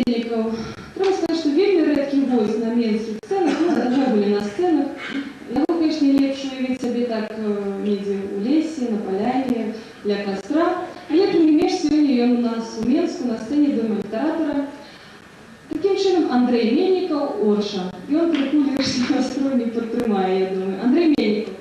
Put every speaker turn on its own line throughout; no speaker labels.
Мельнікаў. Трэба сказаць, што вельмі рэдкі гость на менскіх сцэнах, ну, увогуле на сцэнах. Яго, конечно, лепш уявіць сабе так недзе ў лесе, на паляне, ля кастра. Але тым не менш сёння ён у нас у Менску на сцэне Дома літаратара. Такім чынам Андрэй Мельнікаў Орша. Ён крыху лепш настрой не падтрымае, я думаю. Андрэй Мельнікаў.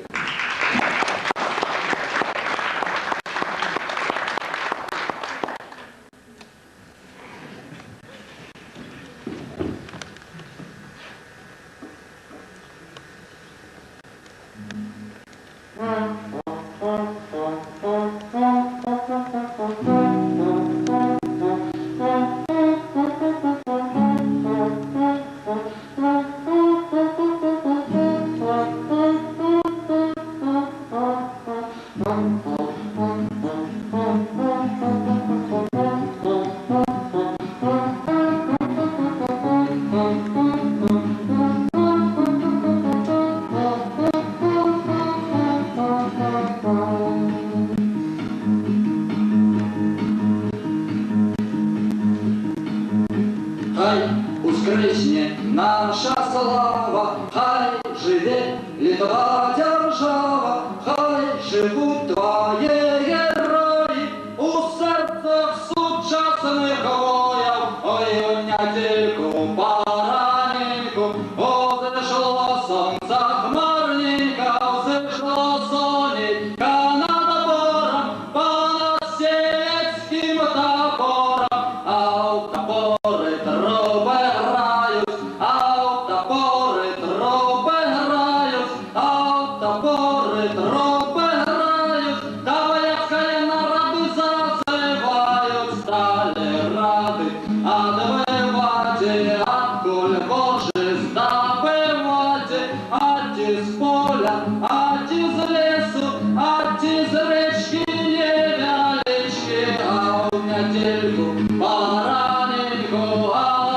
Хай ускресне наша слава, хай живе Литва держава, хай живут твои герои у серцах сучасних воїв. Ой, недельку пораненьку, взошло сонце хмарненько, взошло сонечко над бором, понад сельським топором, а у топори труби грають, а у топори труби грають, а у топори труби грають, та вояцької наради зазивають, стали ради отбивати, откуль Боже здобивати, аті з поля, аті з лісу, аті з річки невеличкі, а у недельку пораненьку, а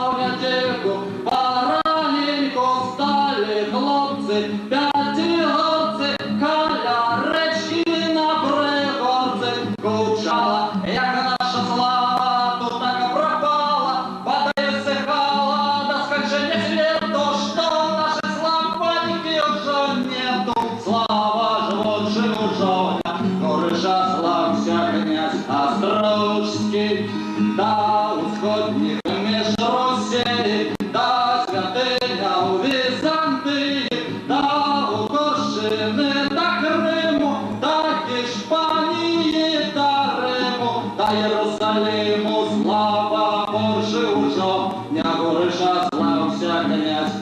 у недельку пораненьку стали хлопці, п'ятигорці, каля речки на пригорці. Кучала, як наша слава, тут так пропала, вода иссыхала до скончания свету, что нашей славоньки уже нету. Слава живот Жемужоня, Горыша слався князь Острожский, да усходних меж Русей, да святыня у Византии, да у Коршини та Криму, да Іспанії та Риму, та Єрусалиму слава Божий ужо, не Горыша слався князь